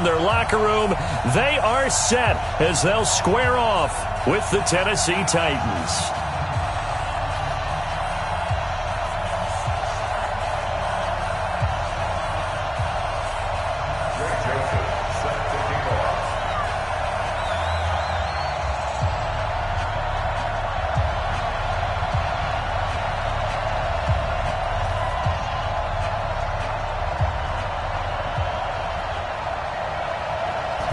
in their locker room. They are set as they'll square off with the Tennessee Titans.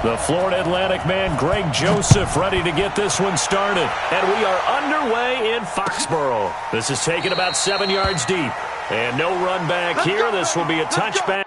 The Florida Atlantic man, Greg Joseph, ready to get this one started. And we are underway in Foxborough. This is taken about 7 yards deep. And no run back here. This will be a touchback.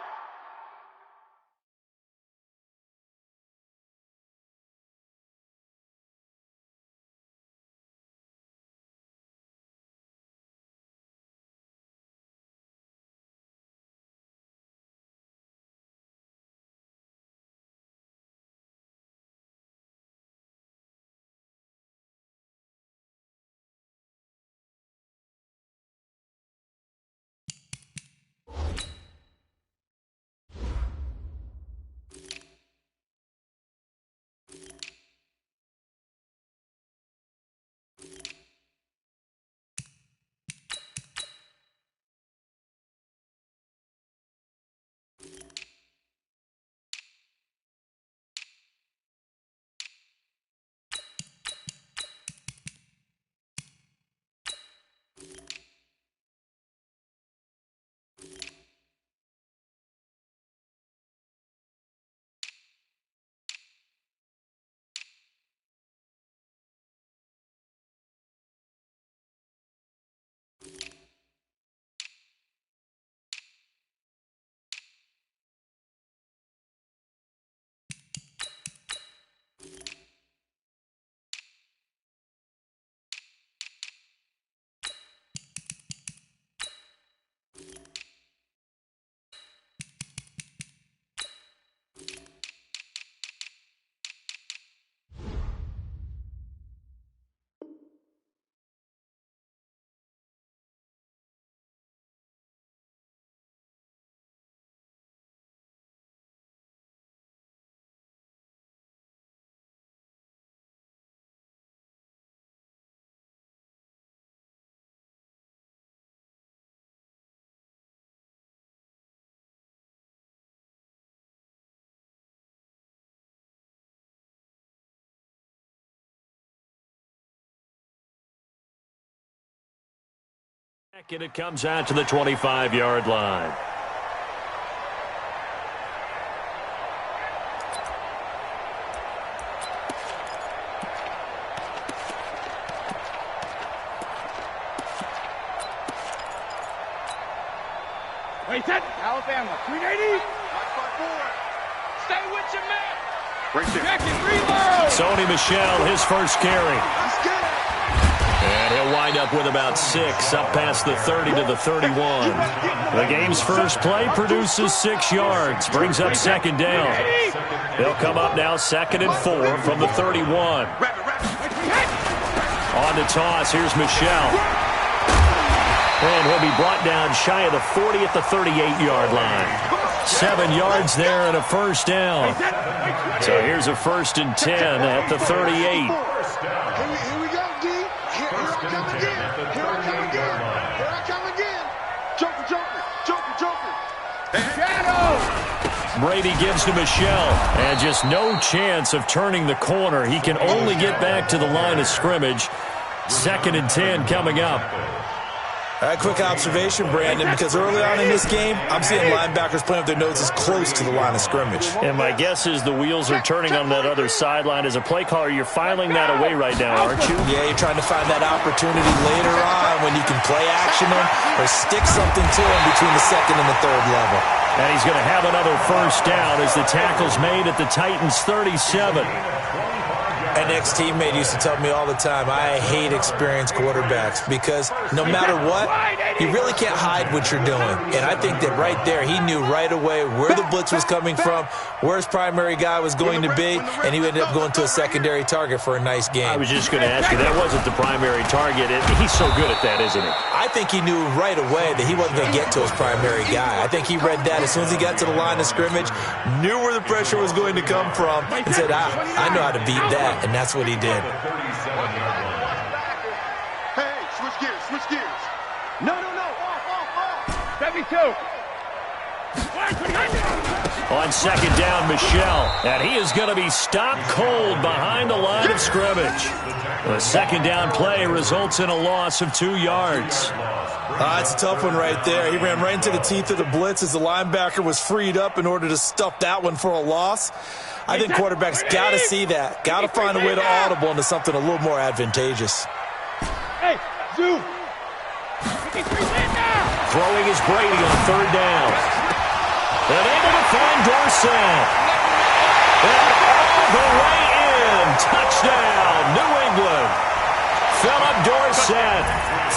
And it comes out to the 25-yard line. Wait, set. Alabama, 380. Stay with your man. Break it. Check it, reload. Sony Michel, his first carry. And he'll wind up with about 6, up past the 30 to the 31. The game's first play produces 6 yards, brings up second down. They'll come up now 2nd and 4 from the 31. On the toss, here's Michel. And he'll be brought down shy of the 40 at the 38-yard line. 7 yards there and a first down. So here's a 1st and 10 at the 38. Brady gives to Michel, and just no chance of turning the corner. He can only get back to the line of scrimmage. 2nd and 10 coming up. A quick observation, Brandon, because early on in this game, I'm seeing linebackers playing with their noses close to the line of scrimmage. And my guess is the wheels are turning on that other sideline. As a play caller, you're filing that away right now, aren't you? Yeah, you're trying to find that opportunity later on when you can play action him or stick something to him between the 2nd and the 3rd level. And he's going to have another first down as the tackle's made at the Titans' 37. An ex-teammate used to tell me all the time, I hate experienced quarterbacks because no matter what, you really can't hide what you're doing. And I think that right there, he knew right away where the blitz was coming from, where his primary guy was going to be, and he ended up going to a secondary target for a nice game. I was just going to ask you, that wasn't the primary target. He's so good at that, isn't he? I think he knew right away that he wasn't going to get to his primary guy. I think he read that as soon as he got to the line of scrimmage, knew where the pressure was going to come from, and said, I know how to beat that. And that's what he did. Hey, switch gears. No. Off. 72. On second down, Michel. And he is going to be stopped cold behind the line of scrimmage. The second down play results in a loss of 2 yards. It's a tough one right there. He ran right into the teeth of the blitz as the linebacker was freed up in order to stuff that one for a loss. I think quarterbacks got to see that. Got to find a way to audible into something a little more advantageous. Hey, zoom. Throwing is Brady on third down. And able to find Dorsett. And all the way in. Touchdown, New England. Philip Dorsett,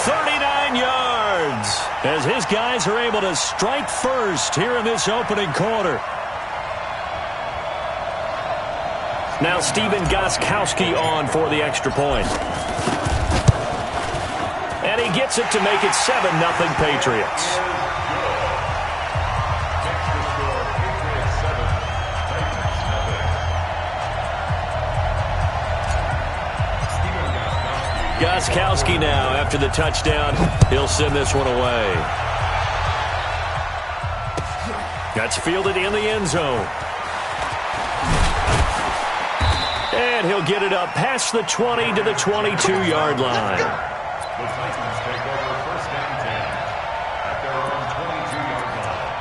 39 yards. As his guys are able to strike first here in this opening quarter. Now Stephen Gostkowski on for the extra point. And he gets it to make it 7-0 Patriots. Gostkowski now after the touchdown. He'll send this one away. That's fielded in the end zone. And he'll get it up past the 20 to the 22-yard line. The Titans take over first down 10 at their own 22-yard line.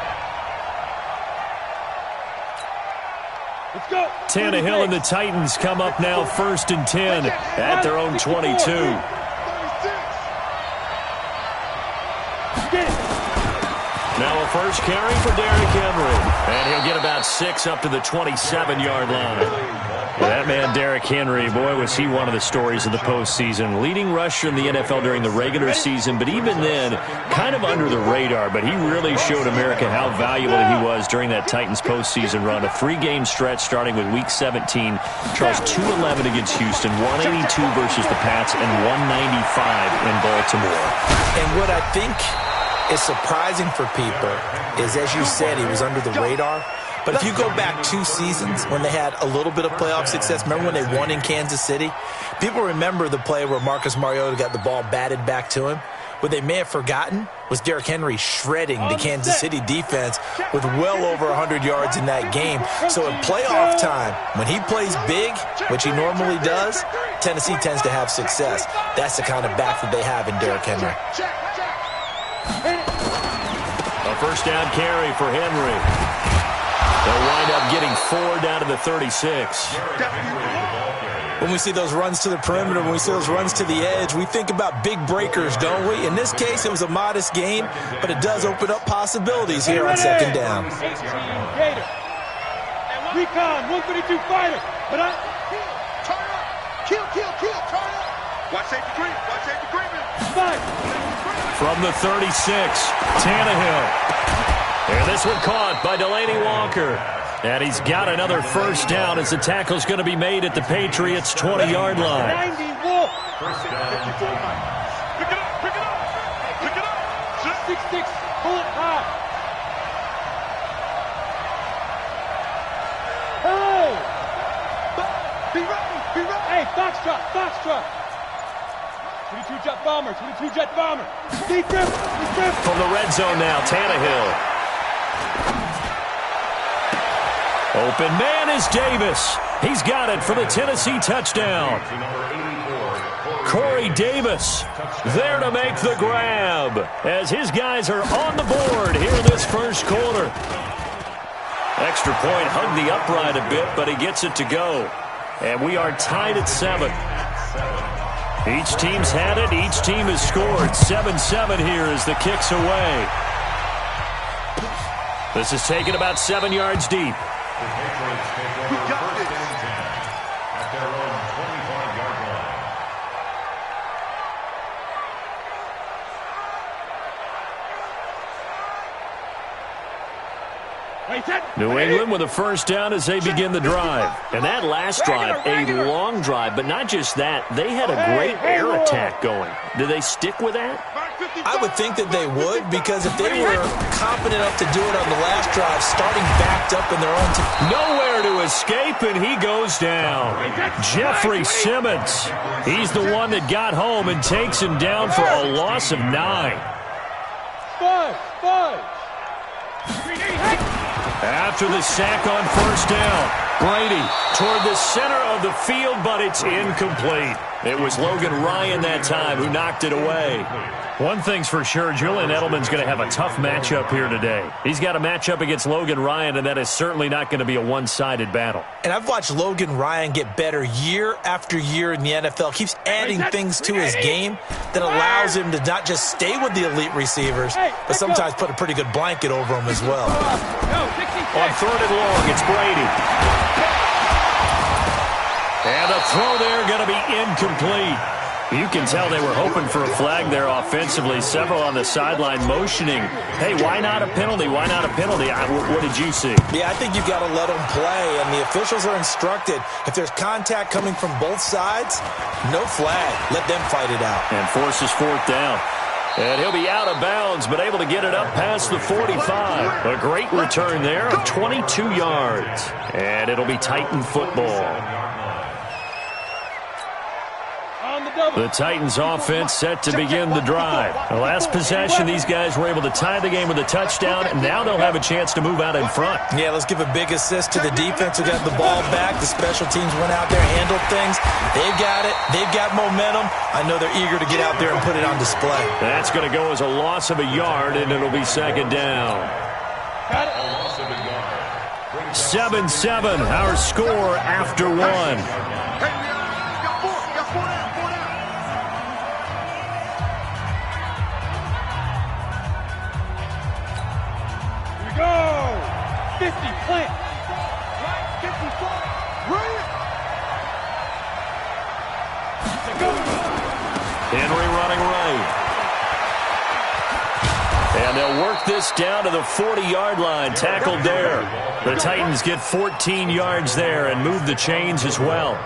Let's go. Tannehill and the Titans come up now first and 10 at their own 22. Now a first carry for Derrick Henry. And he'll get about 6 up to the 27-yard line. That man, Derrick Henry, boy, was he one of the stories of the postseason. Leading rusher in the NFL during the regular season, but even then, kind of under the radar. But he really showed America how valuable he was during that Titans postseason run. A 3-game stretch starting with Week 17. Charles 211 against Houston, 182 versus the Pats, and 195 in Baltimore. And what I think is surprising for people is, as you said, he was under the radar. But if you go back 2 seasons when they had a little bit of playoff success, remember when they won in Kansas City? People remember the play where Marcus Mariota got the ball batted back to him. What they may have forgotten was Derrick Henry shredding the Kansas City defense with well over 100 yards in that game. So in playoff time, when he plays big, which he normally does, Tennessee tends to have success. That's the kind of back that they have in Derrick Henry. A first down carry for Henry. They'll wind up getting 4 down to the 36. When we see those runs to the perimeter, when we see those runs to the edge, we think about big breakers, don't we? In this case, it was a modest gain, but it does open up possibilities here on second down. Recon, 132 fighter. But turn up. Kill, turn up. Watch safety creep. From the 36, Tannehill. And this one caught by Delaney Walker. And he's got another first down as the tackle's going to be made at the Patriots' 20-yard line. 90 First down. Pick it up. 6-6, pull it high. Hey! Be ready. Hey, Foxtrot. 22-jet bomber. Deep grip. From the red zone now, Tannehill. Open man is Davis. He's got it for the Tennessee touchdown. Corey Davis there to make the grab as his guys are on the board here in this first quarter. Extra point hugged the upright a bit, but he gets it to go. And we are tied at 7. Each team's had it. Each team has scored. 7-7 here as the kick's away. This is taken about 7 yards deep. at their own 25-yard line. New England with a first down as they begin the drive. And that last drive, a long drive, but not just that. They had a great air attack going. Do they stick with that? I would think that they would, because if they were confident enough to do it on the last drive, starting backed up in their own team. Nowhere to escape, and he goes down. Jeffrey Simmons. He's the one that got home and takes him down for a loss of 9. Five. After the sack on first down, Brady toward the center of the field, but it's incomplete. It was Logan Ryan that time who knocked it away. One thing's for sure, Julian Edelman's going to have a tough matchup here today. He's got a matchup against Logan Ryan, and that is certainly not going to be a one-sided battle. And I've watched Logan Ryan get better year after year in the NFL. Keeps adding things to his game that allows him to not just stay with the elite receivers, but sometimes put a pretty good blanket over them as well. On third and long, it's Brady. And a throw there going to be incomplete. You can tell they were hoping for a flag there offensively. Several on the sideline motioning, hey, why not a penalty? Why not a penalty? What did you see? Yeah, I think you've got to let them play, and the officials are instructed. If there's contact coming from both sides, no flag. Let them fight it out. And forces fourth down. And he'll be out of bounds, but able to get it up past the 45. A great return there of 22 yards. And it'll be Titan football. The Titans offense set to begin the drive. The last possession, these guys were able to tie the game with a touchdown, and now they'll have a chance to move out in front. Yeah, let's give a big assist to the defense who got the ball back. The special teams went out there, handled things. They've got it. They've got momentum. I know they're eager to get out there and put it on display. That's going to go as a loss of a yard, and it'll be second down. 7-7, our score after one. Go! 50, plant. Right, 54. Right. Henry running right. And they'll work this down to the 40-yard line. Tackled there. The Titans get 14 yards there and move the chains as well.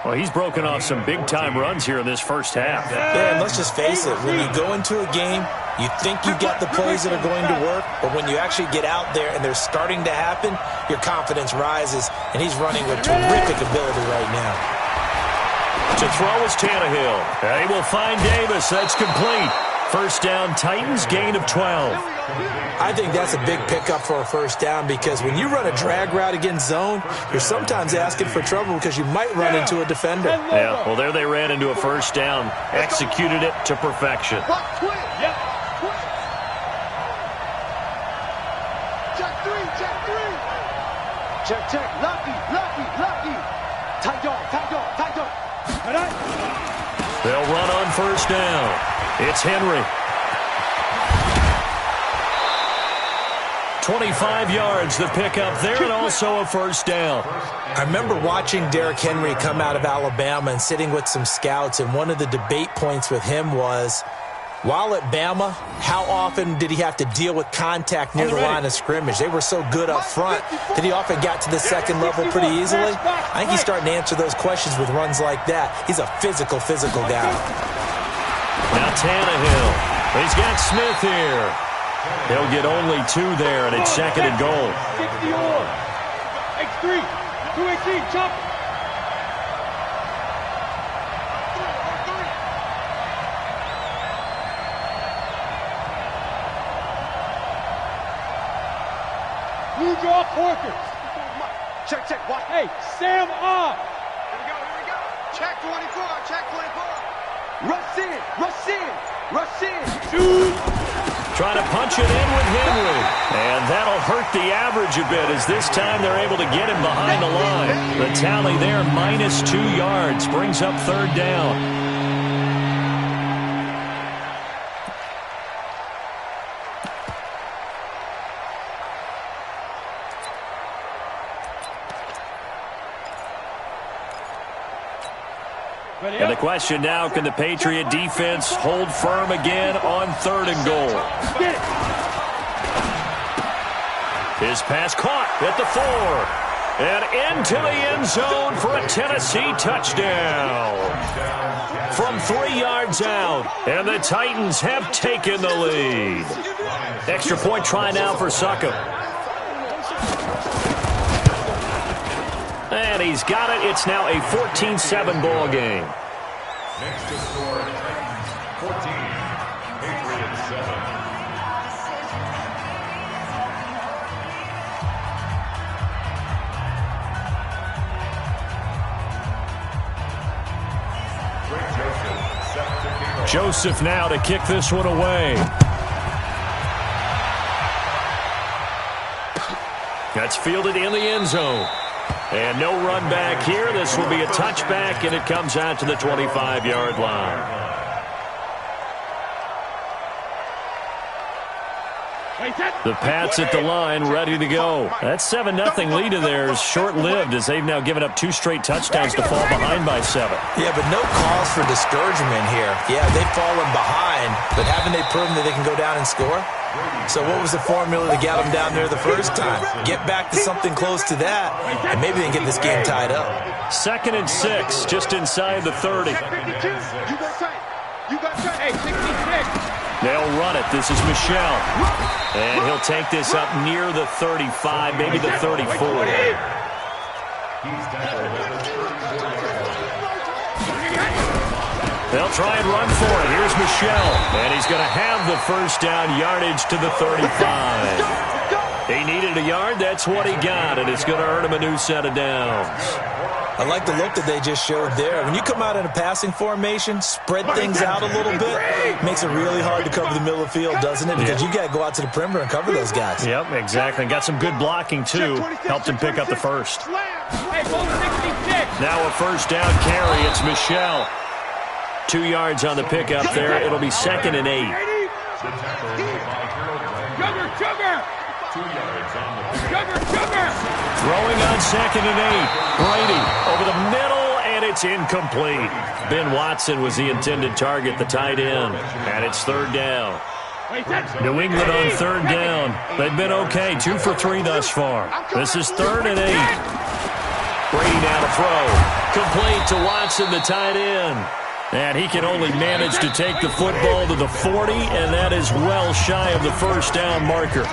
Well, he's broken off some big-time runs here in this first half. Yeah, and let's just face it. When you go into a game, you think you've got the plays that are going to work, but when you actually get out there and they're starting to happen, your confidence rises, and he's running with terrific ability right now. To throw is Tannehill. He will find Davis. That's complete. First down, Titans, gain of 12. I think that's a big pickup for a first down, because when you run a drag route against zone, you're sometimes asking for trouble because you might run into a defender. Yeah, well, there they ran into a first down. Executed it to perfection. Check. Lucky. Tight dog. They'll run on first down. It's Henry. 25 yards the pickup there, and also a first down. I remember watching Derrick Henry come out of Alabama and sitting with some scouts, and one of the debate points with him was, while at Bama, how often did he have to deal with contact near the line of scrimmage? They were so good up front that he often got to the second level pretty easily. I think he's starting to answer those questions with runs like that. He's a physical guy. Now Tannehill. He's got Smith here. He'll get only 2 there, and it's second and goal. 60 on. X3. 218. Chop. Blue draw Porkers. Check. Watch. Hey, Sam off. Here we go. Check 24. Rush in. Shoot. Trying to punch it in with Henry. And that'll hurt the average a bit, as this time they're able to get him behind the line. The tally there, minus 2 yards, brings up third down. And the question now, can the Patriot defense hold firm again on 3rd and goal? His pass caught at the 4. And into the end zone for a Tennessee touchdown. From 3 yards out, and the Titans have taken the lead. Extra point try now for Succop. And he's got it. It's now a 14-7 ball game. Next to score, Titans 14, Patriots 7. Joseph now to kick this one away. That's fielded in the end zone. And no run back here. This will be a touchback, and it comes out to the 25-yard line. The Pats at the line, ready to go. That 7-0 lead of theirs short-lived as they've now given up 2 straight touchdowns to fall behind by 7. Yeah, but no cause for discouragement here. Yeah, they've fallen behind, but haven't they proven that they can go down and score? So what was the formula to get them down there the first time? Get back to something close to that, and maybe they can get this game tied up. 2nd and 6, just inside the 30. Hey, 66. They'll run it. This is Michelle. And he'll take this up near the 35, maybe the 34. They'll try and run for it. Here's Michelle. And he's going to have the first down yardage to the 35. He needed a yard. That's what he got. And it's going to earn him a new set of downs. I like the look that they just showed there. When you come out in a passing formation, spread things out a little bit, makes it really hard to cover the middle of the field, doesn't it? Because you got to go out to the perimeter and cover those guys. Yep, exactly. Got some good blocking, too. Helped him pick up the first. Now a first down carry. It's Michelle. 2 yards on the pickup there. It'll be 2nd and 8. Sugar! 2 yards on the pick. Sugar! Throwing on 2nd and 8. Brady over the middle, and it's incomplete. Ben Watson was the intended target, the tight end. And it's 3rd down. New England on 3rd down. They've been okay, 2 for 3 thus far. This is 3rd and 8. Brady now to throw. Complete to Watson, the tight end. And he can only manage to take the football to the 40, and that is well shy of the first down marker.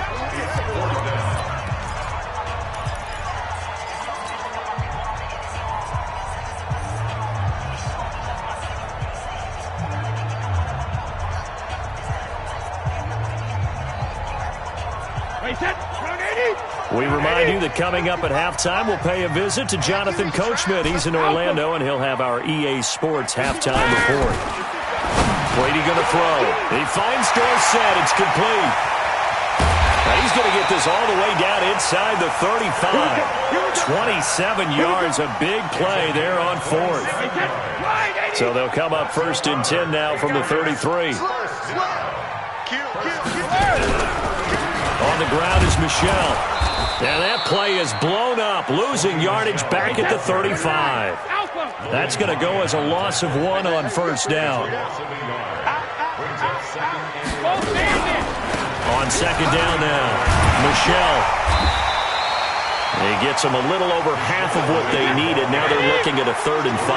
We remind you that coming up at halftime, we'll pay a visit to Jonathan Coachman. He's in Orlando, and he'll have our EA Sports halftime report. Brady going to throw. He finds Dorsett. It's complete. Now he's going to get this all the way down inside the 35. 27 yards, a big play there on 4th. So they'll come up 1st and 10 now from the 33. On the ground is Michelle. And that play is blown up, losing yardage back at the 35. That's going to go as a loss of 1 on 1st down. On 2nd down now, Michelle. He gets them a little over half of what they needed. Now they're looking at a 3rd and 5.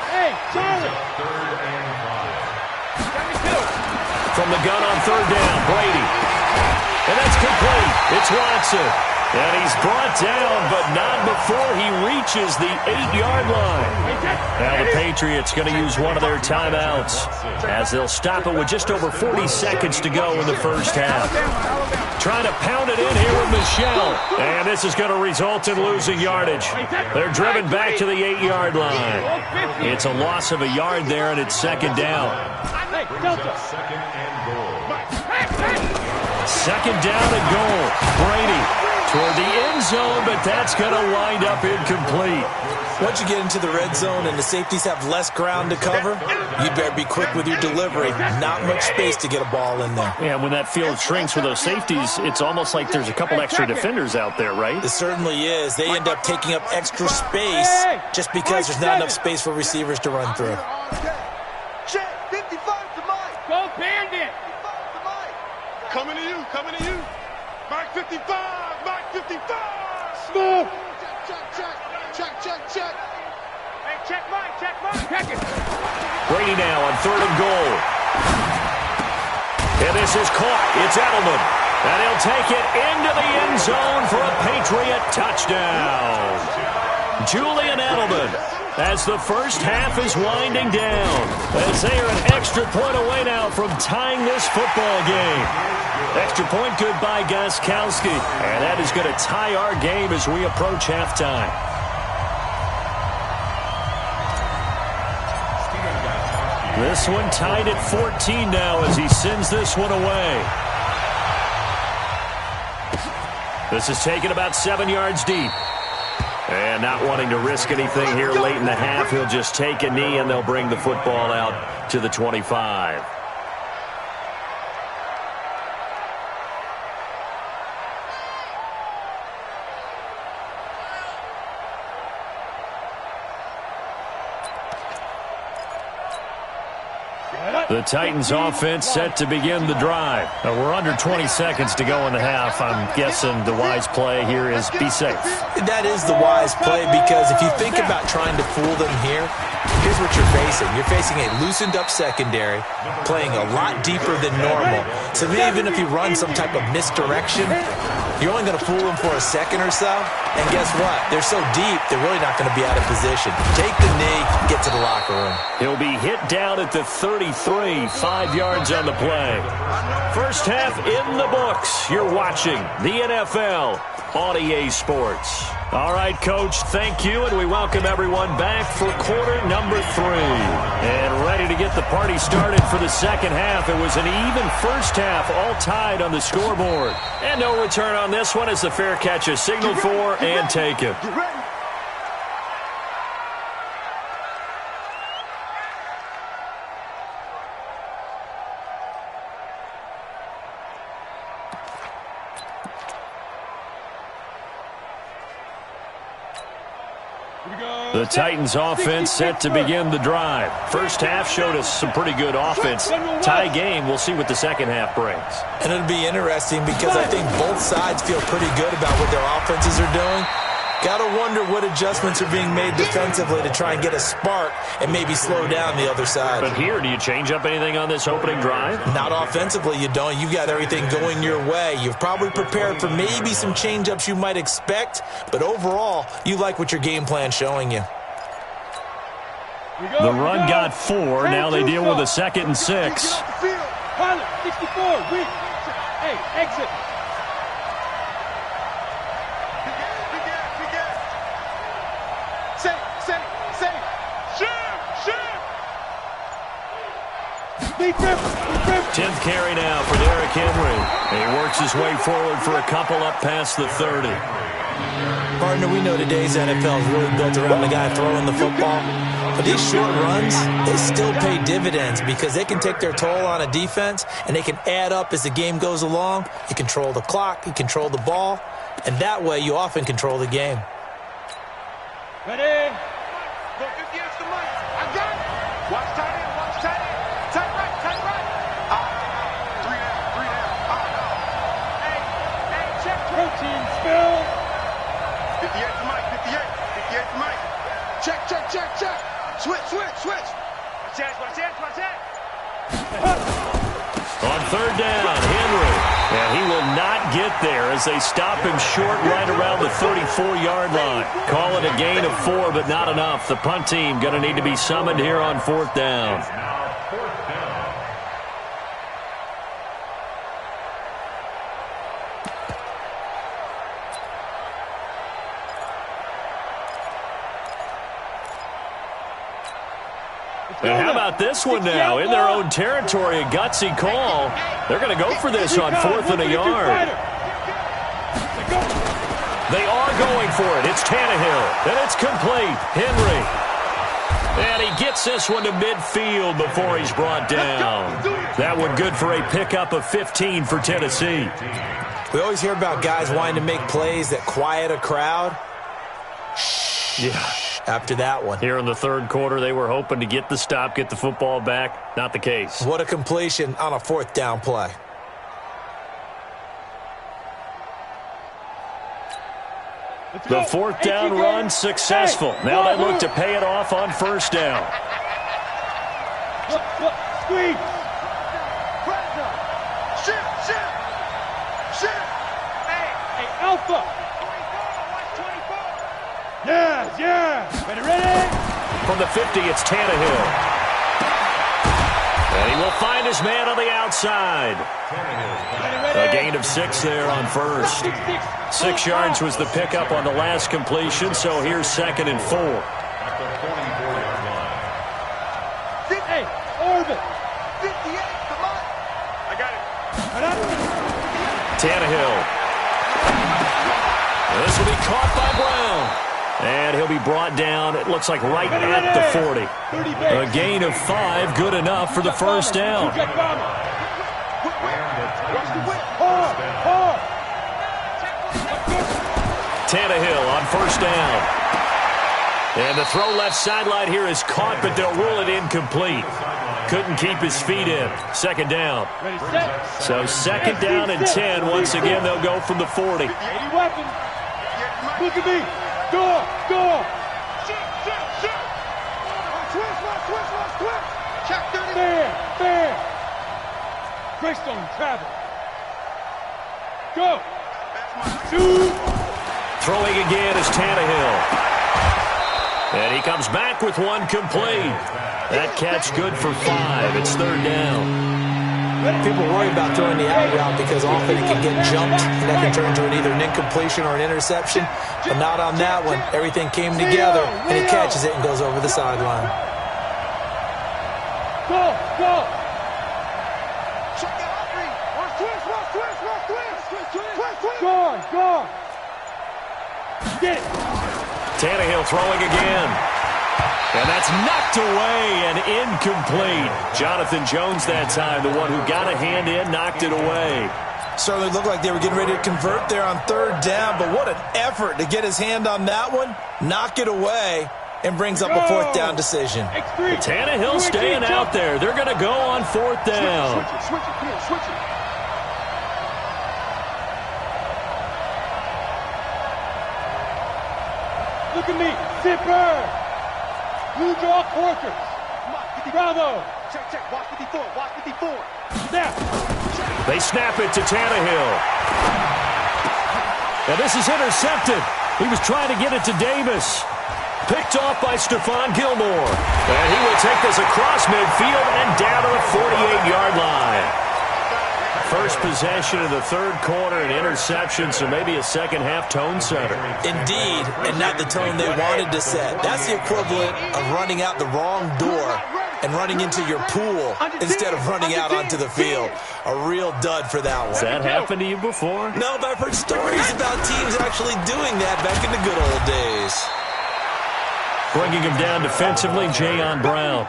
Hey, Charlie. From the gun on 3rd down, Brady. And that's complete. It's Watson. And he's brought down, but not before he reaches the 8-yard line. Now the Patriots going to use one of their timeouts as they'll stop it with just over 40 seconds to go in the first half. Trying to pound it in here with Michelle. And this is going to result in losing yardage. They're driven back to the 8-yard line. It's a loss of a yard there, and it's 2nd down. Second and goal. 2nd down and goal. Brady toward the end zone, but that's going to wind up incomplete. Once you get into the red zone and the safeties have less ground to cover, you better be quick with your delivery. Not much space to get a ball in there. Yeah, when that field shrinks with those safeties, it's almost like there's a couple extra defenders out there, right? It certainly is. They end up taking up extra space just because there's not enough space for receivers to run through. Go Bandit! Coming to you, coming to you. Mark 55, Mark 55. Smooth! Check. Hey, check mine. Check it. Brady now on 3rd and goal. And this is caught. It's Edelman. And he'll take it into the end zone for a Patriot touchdown. Julian Edelman, as the first half is winding down, as they are an extra point away now from tying this football game. Extra point good by Gostkowski. And that is going to tie our game as we approach halftime. This one tied at 14 now as he sends this one away. This is taken about 7 yards deep. And not wanting to risk anything here late in the half, he'll just take a knee and they'll bring the football out to the 25. The Titans offense set to begin the drive. We're under 20 seconds to go in the half. I'm guessing the wise play here is be safe. That is the wise play because if you think about trying to fool them here, here's what you're facing. You're facing a loosened up secondary playing a lot deeper than normal. So even if you run some type of misdirection, you're only going to fool them for a second or so. And guess what? They're so deep, they're really not going to be out of position. Take the knee, get to the locker room. He'll be hit down at the 33, 5 yards on the play. First half in the books. You're watching the NFL on EA Sports. All right, Coach, thank you, and we welcome everyone back for quarter number 3. And ready to get the party started for the second half. It was an even first half, all tied on the scoreboard. And no return on this one as the fair catch is signaled for and taken. The Titans offense set to begin the drive. First half showed us some pretty good offense. Tie game, we'll see what the second half brings. And it'll be interesting because I think both sides feel pretty good about what their offenses are doing. Got to wonder what adjustments are being made defensively to try and get a spark and maybe slow down the other side. But here, do you change up anything on this opening drive? Not offensively, you don't. You've got everything going your way. You've probably prepared for maybe some change-ups you might expect, but overall, you like what your game plan's showing you. The run got 4. Now they deal with a 2nd and 6. Pilot, 64, weak. Hey, exit. Defense. 10th carry now for Derrick Henry. And he works his way forward for a couple up past the 30. Partner, we know today's NFL is really built around the guy throwing the football. But these short runs, they still pay dividends because they can take their toll on a defense and they can add up as the game goes along. You control the clock, you control the ball, and that way you often control the game. Ready? Go 50 extra Mike. I got it. Watch tight end, watch tight end. Tight right, tight right. Three down. Hey, check protein spill. 58 to Mike, 58 to Mike. Check. Switch. Watch that. On 3rd down, Henry. And he will not get there as they stop him short right around the 34-yard line. Call it a gain of 4, but not enough. The punt team going to need to be summoned here on 4th down. And how about this one now? In their own territory, a gutsy call. They're going to go for this on 4th and a yard. They are going for it. It's Tannehill, and it's complete. Henry. And he gets this one to midfield before he's brought down. That one good for a pickup of 15 for Tennessee. We always hear about guys wanting to make plays that quiet a crowd. Yeah. After that one. Here in the third quarter, they were hoping to get the stop, get the football back. Not the case. What a completion on a fourth down play. The fourth down run successful. Now they look to pay it off on first down. Squeeze. Hey, Alpha. Yes. Ready? From the 50, it's Tannehill. And he will find his man on the outside. A gain of 6 there on first. 6 yards was the pickup on the last completion, so here's 2nd and 4. Hey, orbit. 58, come on. I got it. Tannehill. This will be caught by Brown. And he'll be brought down, it looks like right at the 40. A gain of 5, good enough for the first down. Tannehill on first down. And the throw left sideline here is caught, but they'll rule it incomplete. Couldn't keep his feet in. 2nd down. So 2nd down and 10. Once again, they'll go from the 40. Look at me. Go. Switch. Check 30. Fair. Greystone, travel. Go. Throwing again is Tannehill. And he comes back with one complete. That catch good for 5. It's 3rd down. People worry about throwing the out route because often it can get jumped, and that can turn into either an incompletion or an interception. But not on that one. Everything came together, and he catches it and goes over the sideline. Go. Go. Get it. Tannehill throwing again. And that's knocked away and incomplete. Jonathan Jones that time, the one who got a hand in, knocked it away. Certainly looked like they were getting ready to convert there on 3rd down, but what an effort to get his hand on that one, knock it away, and brings up a 4th down decision. Tannehill staying out there. They're going to go on 4th down. Switch it. Look at me. Zipper. Blue draw quarters. Bravo. Check. Watch 54. Snap. They snap it to Tannehill. And this is intercepted. He was trying to get it to Davis. Picked off by Stephon Gilmore. And he will take this across midfield and down to the 48-yard line. First possession of the third quarter, an interception, so maybe a second-half tone setter. Indeed, and not the tone they wanted to set. That's the equivalent of running out the wrong door and running into your pool instead of running out onto the field. A real dud for that one. Has that happened to you before? No, but I've heard stories about teams actually doing that back in the good old days. Bringing him down defensively, Jayon Brown.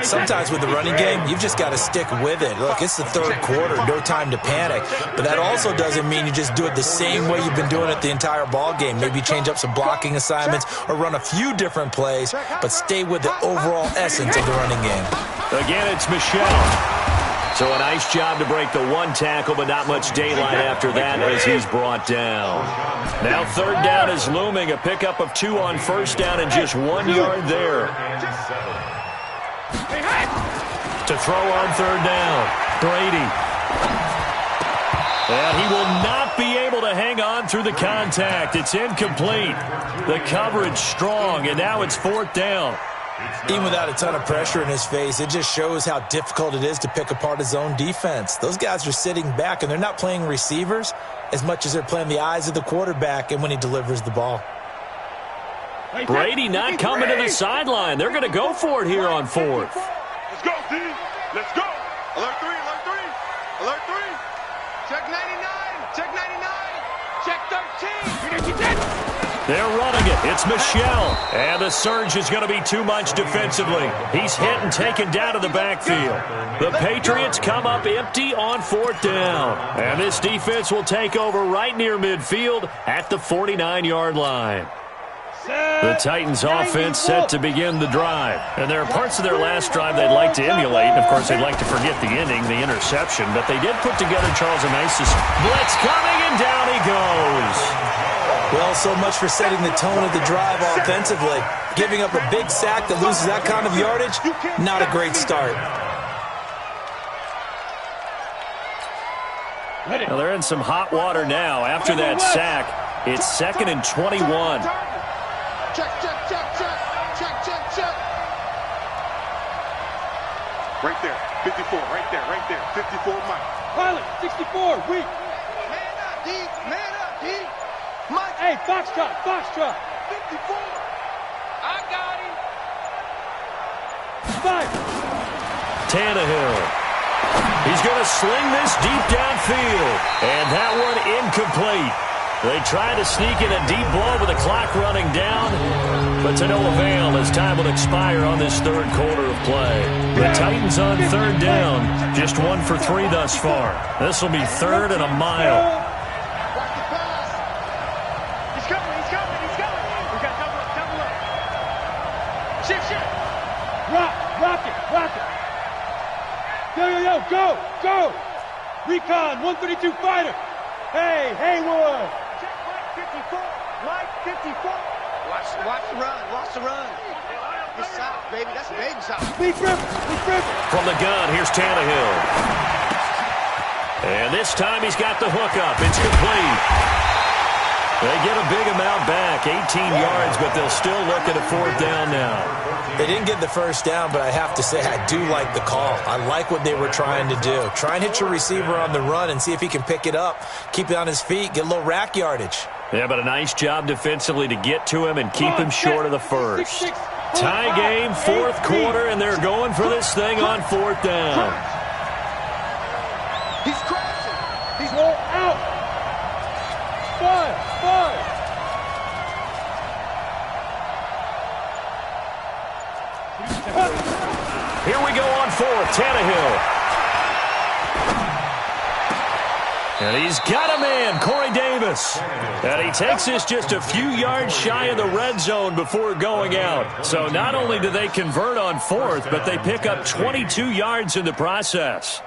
Sometimes with the running game, you've just got to stick with it. Look, it's the third quarter, no time to panic. But that also doesn't mean you just do it the same way you've been doing it the entire ball game. Maybe change up some blocking assignments or run a few different plays, but stay with the overall essence of the running game. Again, it's Michel. So a nice job to break the one tackle, but not much daylight after that as he's brought down. Now 3rd down is looming, a pickup of 2 on first down and just 1 yard there. To throw on 3rd down, Brady. And he will not be able to hang on through the contact. It's incomplete. The coverage strong, and now it's 4th down. Even without a ton of pressure in his face, it just shows how difficult it is to pick apart his own defense. Those guys are sitting back, and they're not playing receivers as much as they're playing the eyes of the quarterback and when he delivers the ball. Brady not coming to the sideline. They're going to go for it here on 4th. Let's go, D. Let's go. Alert 3. Check 99. Check 13. They're running it. It's Michelle. And the surge is going to be too much defensively. He's hit and taken down to the backfield. The Patriots come up empty on 4th down. And this defense will take over right near midfield at the 49-yard line. The Titans offense set to begin the drive. And there are parts of their last drive they'd like to emulate. And, of course, they'd like to forget the ending, the interception. But they did put together Charles Anice's blitz coming, and down he goes. Well, so much for setting the tone of the drive offensively. Giving up a big sack that loses that kind of yardage, not a great start. Well, they're in some hot water now. After that sack, it's 2nd and 21. Check. Right there, 54, right there, 54 Mike. Pilot, 64, weak. Man up, D. Mike. Hey, Foxtrot. 54. I got him. 5. Tannehill. He's going to sling this deep downfield. And that one incomplete. They try to sneak in a deep blow with the clock running down, but to no avail as time will expire on this 3rd quarter of play. The Titans on 3rd down, just 1 for 3 thus far. This will be 3rd and a mile. Watch the pass. He's coming. We got double up. Shift. Rock it. Yo, go. Recon, 132 fighter. Hey, Haywood. Check Mike 54. Watch the run. It's south, baby. That's big south. Speed grip. From the gun, here's Tannehill. And this time he's got the hook up. It's complete. They get a big amount back, 18 yards, but they'll still look at a 4th down now. They didn't get the first down, but I have to say I do like the call. I like what they were trying to do. Try and hit your receiver on the run and see if he can pick it up. Keep it on his feet, get a little rack yardage. Yeah, but a nice job defensively to get to him and keep him short of the first. Tie game, 4th quarter, and they're going for this thing on 4th down. He's crashing. He's rolled out. 5. Here we go on 4th, Tannehill. And he's got a man, Corey Davis. And he takes this just a few yards shy of the red zone before going out. So not only do they convert on 4th, but they pick up 22 yards in the process.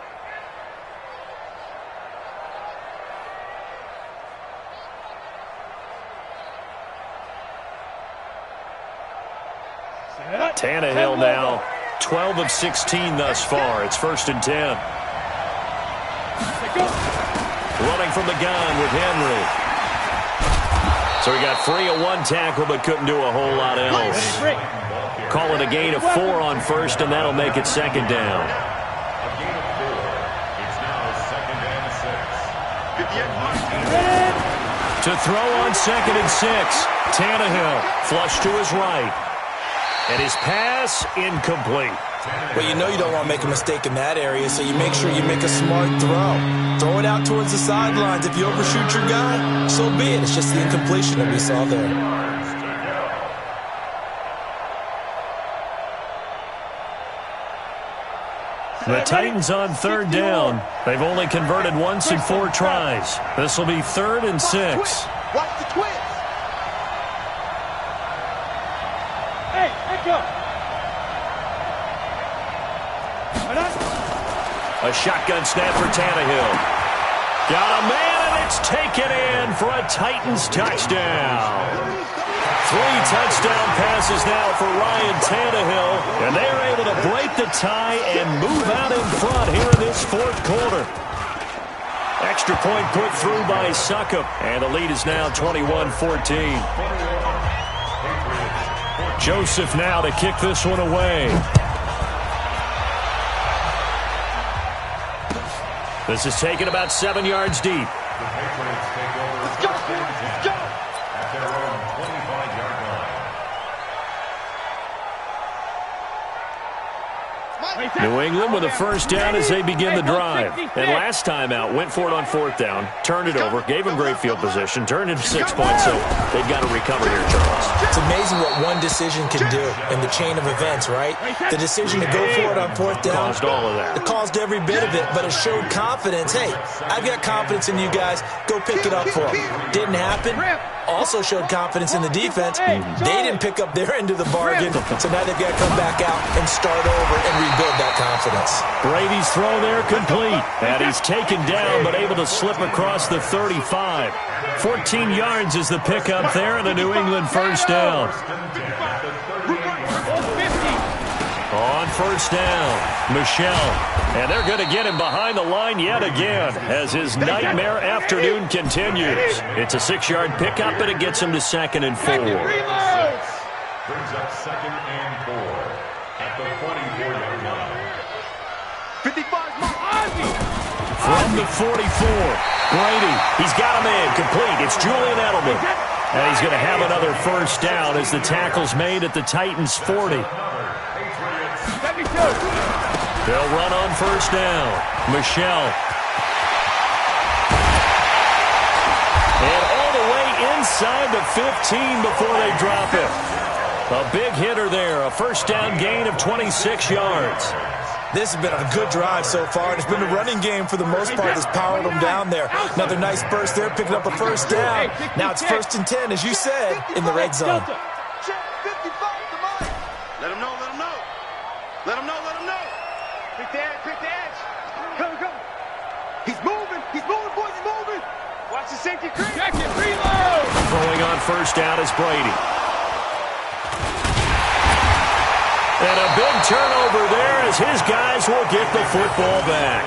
Tannehill now 12 of 16 thus far. It's 1st and 10. Running from the gun with Henry. So he got free of 1 tackle but couldn't do a whole lot else. Call it a gain of 4 on 1st, and that'll make it 2nd down. A gain of 4. It's now 2nd and 6. To throw on 2nd and 6. Tannehill flush to his right. And his pass incomplete. Well, you know you don't want to make a mistake in that area, so you make sure you make a smart throw. Throw it out towards the sidelines. If you overshoot your guy, so be it. It's just the incompletion that we saw there. The Titans on 3rd down. They've only converted once in 4 tries. This will be 3rd and 6. Watch the twist. Hey, echo. A shotgun snap for Tannehill. Got a man, and it's taken in for a Titans touchdown. 3 touchdown passes now for Ryan Tannehill, and they're able to break the tie and move out in front here in this 4th quarter. Extra point put through by Succop, and the lead is now 21-14. Joseph now to kick this one away. This is taken about 7 yards deep. The Patriots take over. Let's go. At their own 25-yard line. Mike, New England with a first down as they begin the drive. And last time out, went for it on fourth down, turned it over, gave them great field position, turned it 6 points, so they've got to recover here, Charles. It's amazing what one decision can do in the chain of events, right? The decision to go for it on fourth down. Caused all of that. It caused every bit of it, but it showed confidence. Hey, I've got confidence in you guys. Go pick it up for them. Didn't happen. Also showed confidence in the defense. They didn't pick up their end of the bargain, so now they've got to come back out and start over and rebuild that confidence. Brady's throw there complete. And he's taken down, but able to slip across the 35. 14 yards is the pickup there, and a New England first down. On first down, Michelle. And they're going to get him behind the line yet again as his nightmare afternoon continues. It's a 6-yard pickup, and it gets him to 2nd and 4. Brings up 2nd and 4 at the 44-yard line. 55 From the 44, Brady. He's got a man complete. It's Julian Edelman. And he's going to have another first down as the tackle's made at the Titans' 40. They'll run on first down. Michelle. And all the way inside the 15 before they drop it. A big hitter there. A first down gain of 26 yards. This has been a good drive so far, and it's been a running game for the most part that's powered them down there. Another nice burst there, picking up a first down. Now it's 1st and 10, as you said, in the red zone. Let him know, let him know. Let him know, let him know. Quick the edge, quick the edge. Come. He's moving, boys, he's moving. Watch the safety creep. Check it, reload. Throwing on first down is Brady. And a big turnover there as his guys will get the football back.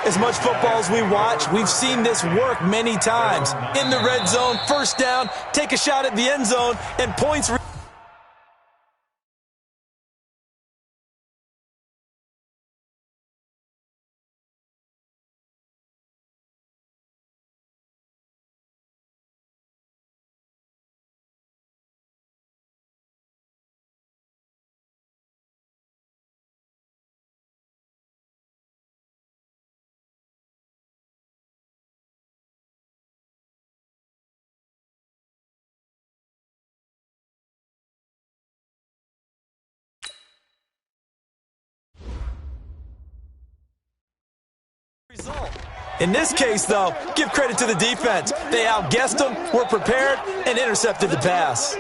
As much football as we watch, we've seen this work many times. In the red zone, first down, take a shot at the end zone, and points. In this case, though, give credit to the defense. They outguessed them, were prepared, and intercepted the pass.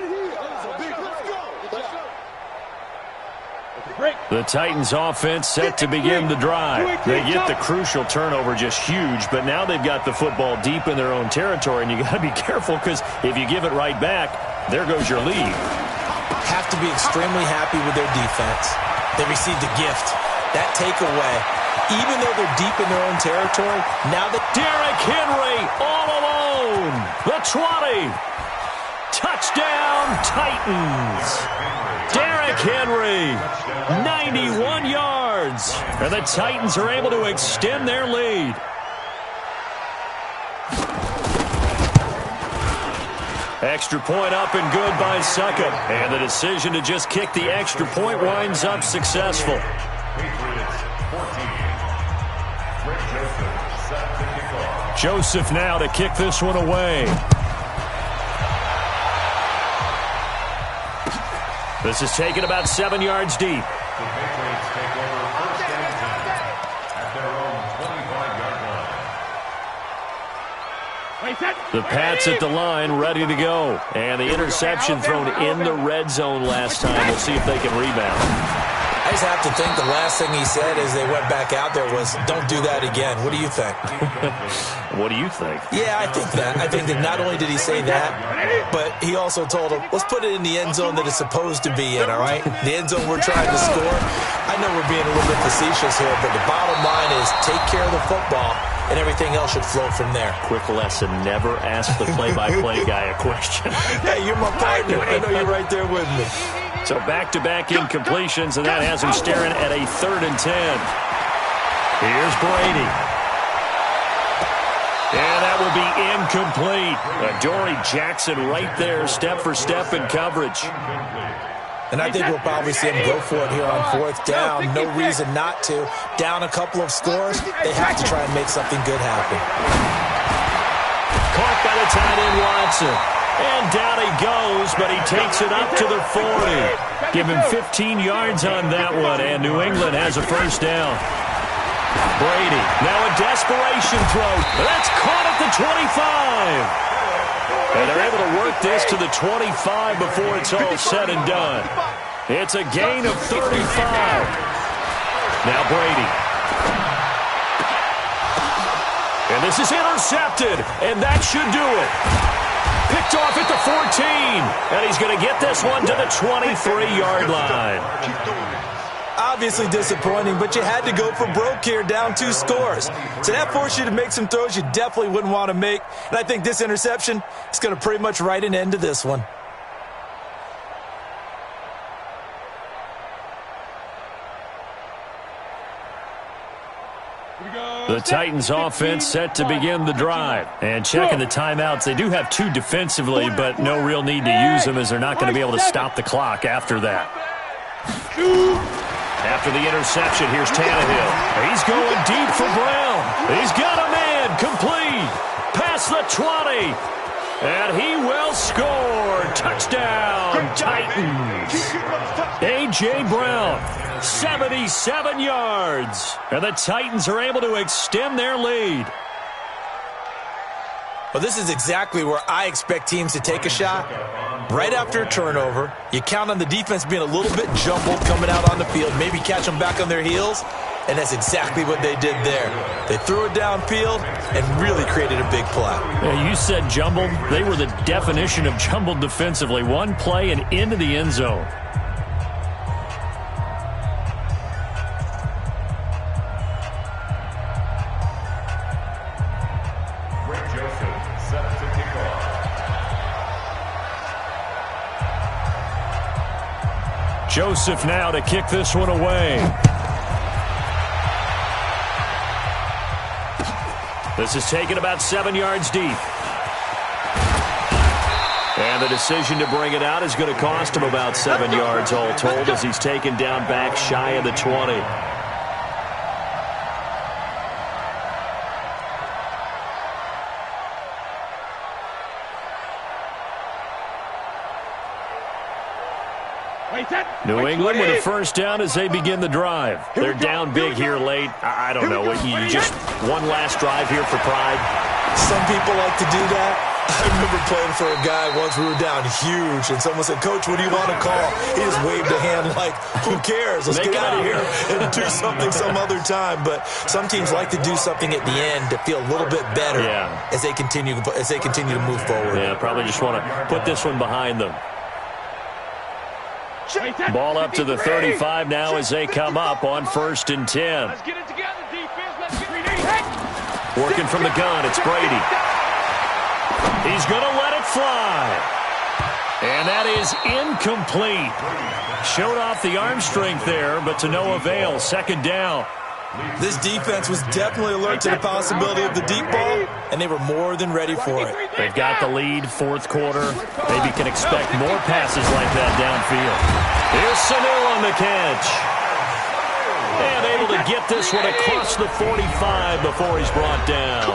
The Titans offense set to begin the drive. They get the crucial turnover, just huge, but now they've got the football deep in their own territory, and you got to be careful because if you give it right back, there goes your lead. Have to be extremely happy with their defense. They received a gift. That takeaway, even though they're deep in their own territory, now that Derrick Henry all alone. The 20. Touchdown, Titans. Derrick Henry, 91 yards. And the Titans are able to extend their lead. Extra point up and good by Suckup. And the decision to just kick the extra point winds up successful. Joseph now to kick this one away. This is taken about 7 yards deep. The Patriots take over first and 10 at their own 25-yard line. The Pats at the line, ready to go. And the interception thrown in the red zone last time. We'll see if they can rebound. I just have to think the last thing he said as they went back out there was, don't do that again. What do you think? What do you think? Yeah, I think that. I think that not only did he say that, but he also told him, let's put it in the end zone that it's supposed to be in, all right? The end zone we're trying to score. I know we're being a little bit facetious here, but the bottom line is take care of the football, and everything else should flow from there. Quick lesson, never ask the play-by-play guy a question. Hey, you're my partner. I know you're right there with me. So back-to-back incompletions, and that has him staring at a 3rd and 10. Here's Brady. And that will be incomplete. Adoree Jackson right there, step for step in coverage. And I think we'll probably see them go for it here on 4th down. No reason not to. Down a couple of scores, they have to try and make something good happen. Caught by the tight end, Watson. And down he goes, but he takes it up to the 40. Give him 15 yards on that one, and New England has a first down. Brady, now a desperation throw. That's caught at the 25. And they're able to work this to the 25 before it's all said and done. It's a gain of 35. Now Brady. And this is intercepted, and that should do it. Picked off at the 14, and he's going to get this one to the 23-yard line. Obviously disappointing, but you had to go for broke here, down 2 scores. So that forced you to make some throws you definitely wouldn't want to make. And I think this interception is going to pretty much write an end to this one. The Titans offense set to begin the drive. And checking the timeouts, they do have 2 defensively, but no real need to use them as they're not going to be able to stop the clock after that. After the interception, here's Tannehill. He's going deep for Brown. He's got a man complete. Past the 20. And he will score. Touchdown, Titans. A.J. Brown, 77 yards. And the Titans are able to extend their lead. Well, this is exactly where I expect teams to take a shot. Right after a turnover, you count on the defense being a little bit jumbled coming out on the field, maybe catch them back on their heels, and that's exactly what they did there. They threw it downfield and really created a big play. Yeah, you said jumbled. They were the definition of jumbled defensively. One play and into the end zone. Joseph now to kick this one away. This is taken about 7 yards deep. And the decision to bring it out is going to cost him about 7 yards all told as he's taken down back shy of the 20. New England with a first down as they begin the drive. They're down big here late. I don't know. You just one last drive here for pride. Some people like to do that. I remember playing for a guy once. We were down huge, and someone said, "Coach, what do you want to call?" He just waved a hand like, "Who cares? Let's get out of here and do something some other time." But some teams like to do something at the end to feel a little bit better as they continue to move forward. Yeah, probably just want to put this one behind them. Ball up to the 35 now as they come up on 1st and 10. Let's get it together, defense. Let's get it. Working from the gun, it's Brady. He's going to let it fly. And that is incomplete. Showed off the arm strength there, but to no avail. 2nd down. This defense was definitely alert to the possibility of the deep ball, and they were more than ready for it. They've got the lead, 4th quarter. Maybe can expect more passes like that downfield. Here's Sanu on the catch. And able to get this one across the 45 before he's brought down.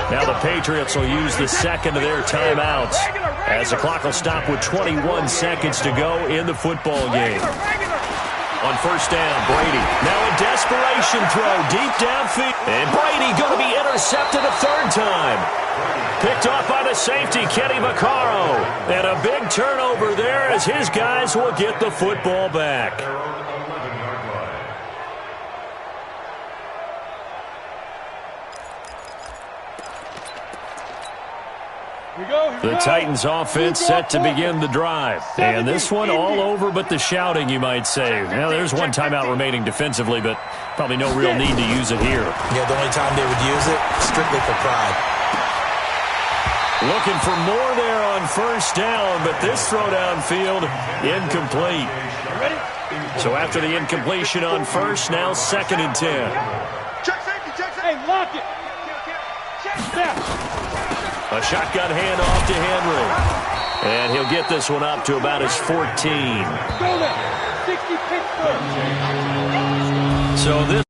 Now the Patriots will use the 2nd of their timeouts as the clock will stop with 21 seconds to go in the football game. On 1st down, Brady. Now a desperation throw deep downfield. And Brady going to be intercepted a 3rd time. Picked off by the safety, Kenny Vaccaro. And a big turnover there as his guys will get the football back. The Titans offense set to begin the drive. And this one all over but the shouting, you might say. Now, there's one timeout remaining defensively, but probably no real need to use it here. Yeah, the only time they would use it, strictly for pride. Looking for more there on 1st down, but this throw downfield, incomplete. So after the incompletion on 1st, now 2nd and 10. Check safety. Hey, lock it. A shotgun handoff to Henry. And he'll get this one up to about his 14. Go now. 60 Pittsburgh. So this